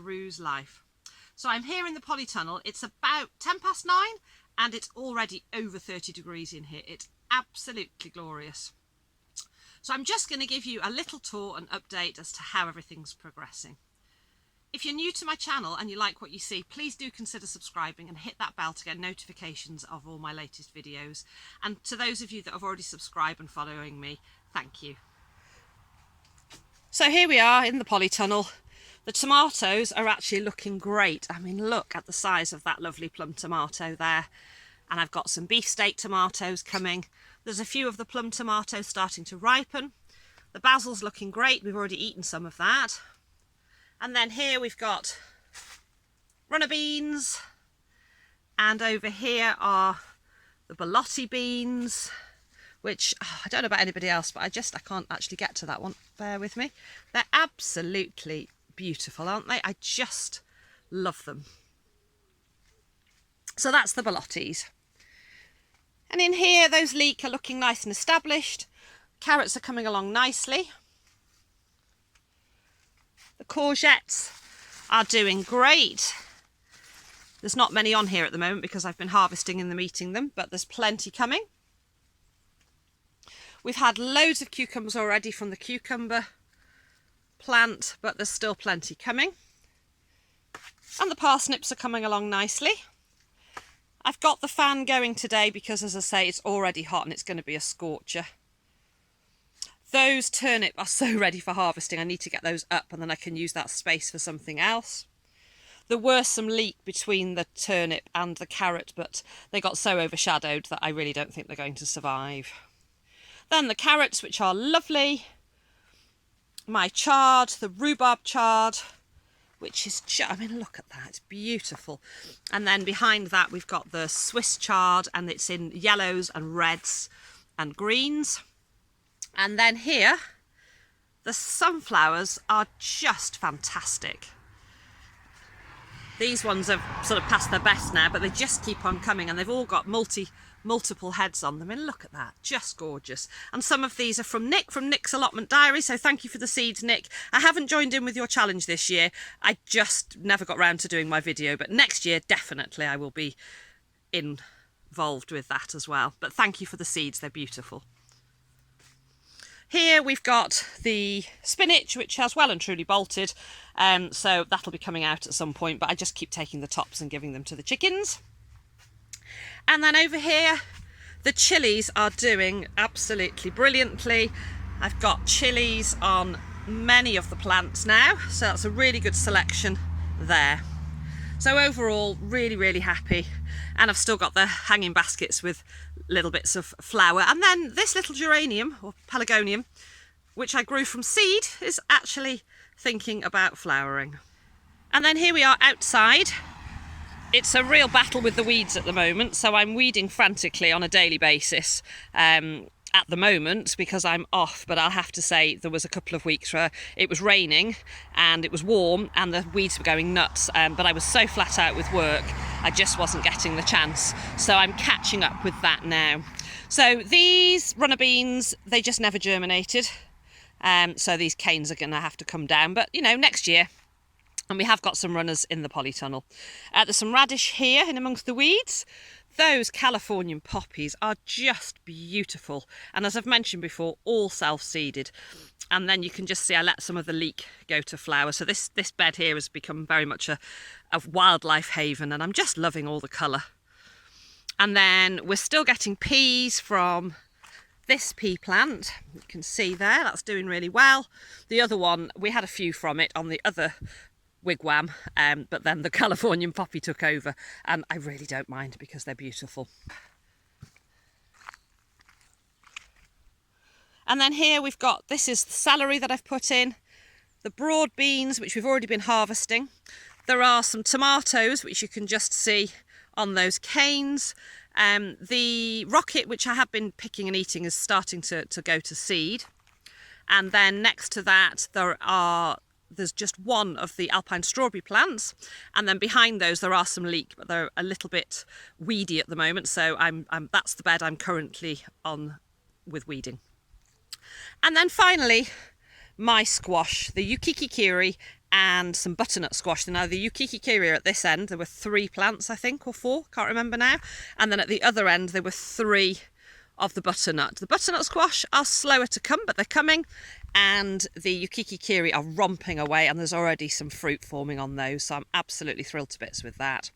kangaroo's life. So I'm here in the polytunnel. It's about 9:10 and it's already over 30 degrees in here. It's absolutely glorious. So I'm just going to give you a little tour and update as to how everything's progressing. If you're new to my channel and you like what you see, please do consider subscribing and hit that bell to get notifications of all my latest videos. And to those of you that have already subscribed and following me, thank you. So here we are in the polytunnel. The tomatoes are actually looking great. I mean, look at the size of that lovely plum tomato there. And I've got some beefsteak tomatoes coming. There's a few of the plum tomatoes starting to ripen. The basil's looking great. We've already eaten some of that. And then here we've got runner beans. And over here are the borlotti beans, which I don't know about anybody else, but I can't actually get to that one. Bear with me. They're absolutely beautiful, aren't they? I just love them. So that's the borlottis. And in here, those leek are looking nice and established. Carrots are coming along nicely. The courgettes are doing great. There's not many on here at the moment because I've been harvesting and eating them, but there's plenty coming. We've had loads of cucumbers already from the cucumber plant, but there's still plenty coming. And the parsnips are coming along nicely. I've got the fan going today because, as I say, it's already hot and it's going to be a scorcher. Those turnip are so ready for harvesting. I need to get those up and then I can use that space for something else. There were some leek between the turnip and the carrot, but they got so overshadowed that I really don't think they're going to survive. Then the carrots, which are lovely. My chard, the rhubarb chard, which is I mean, look at that, it's beautiful. And then behind that we've got the Swiss chard, and it's in yellows and reds and greens. And then here, the sunflowers are just fantastic. These ones have sort of passed their best now, but they just keep on coming, and they've all got multiple heads on them. And look at that, just gorgeous. And some of these are from Nick, from Nick's Allotment Diary, so thank you for the seeds, Nick. I haven't joined in with your challenge this year. I just never got round to doing my video, but next year definitely I will be involved with that as well. But thank you for the seeds, they're beautiful. Here we've got the spinach, which has well and truly bolted, so that'll be coming out at some point, but I just keep taking the tops and giving them to the chickens. And then over here, the chilies are doing absolutely brilliantly. I've got chilies on many of the plants now, so that's a really good selection there. So overall, really, really happy. And I've still got the hanging baskets with little bits of flower. And then this little geranium, or pelargonium, which I grew from seed, is actually thinking about flowering. And then here we are outside. It's a real battle with the weeds at the moment, so I'm weeding frantically on a daily basis at the moment because I'm off. But I'll have to say there was a couple of weeks where it was raining and it was warm and the weeds were going nuts, but I was so flat out with work I just wasn't getting the chance, so I'm catching up with that now. So these runner beans, they just never germinated, so these canes are going to have to come down, but you know, next year. And we have got some runners in the polytunnel. There's some radish here in amongst the weeds. Those Californian poppies are just beautiful. And as I've mentioned before, all self-seeded. And then you can just see I let some of the leek go to flower. So this bed here has become very much a wildlife haven, and I'm just loving all the colour. And then we're still getting peas from this pea plant. You can see there, that's doing really well. The other one, we had a few from it on the other wigwam, but then the Californian poppy took over, and I really don't mind because they're beautiful. And then here we've got, this is the celery that I've put in, the broad beans, which we've already been harvesting. There are some tomatoes, which you can just see on those canes. The rocket, which I have been picking and eating, is starting to go to seed. And then next to that, there's just one of the alpine strawberry plants, and then behind those there are some leek, but they're a little bit weedy at the moment, so that's the bed I'm currently on with weeding. And then finally, my squash, the Yukiki Kiri and some butternut squash. Now the yukiki-kiri at this end, there were 3 plants, I think, or 4, can't remember now. And then at the other end, there were 3 of the butternut. The butternut squash are slower to come, but they're coming. And the yukiki-kiri are romping away, and there's already some fruit forming on those. So I'm absolutely thrilled to bits with that.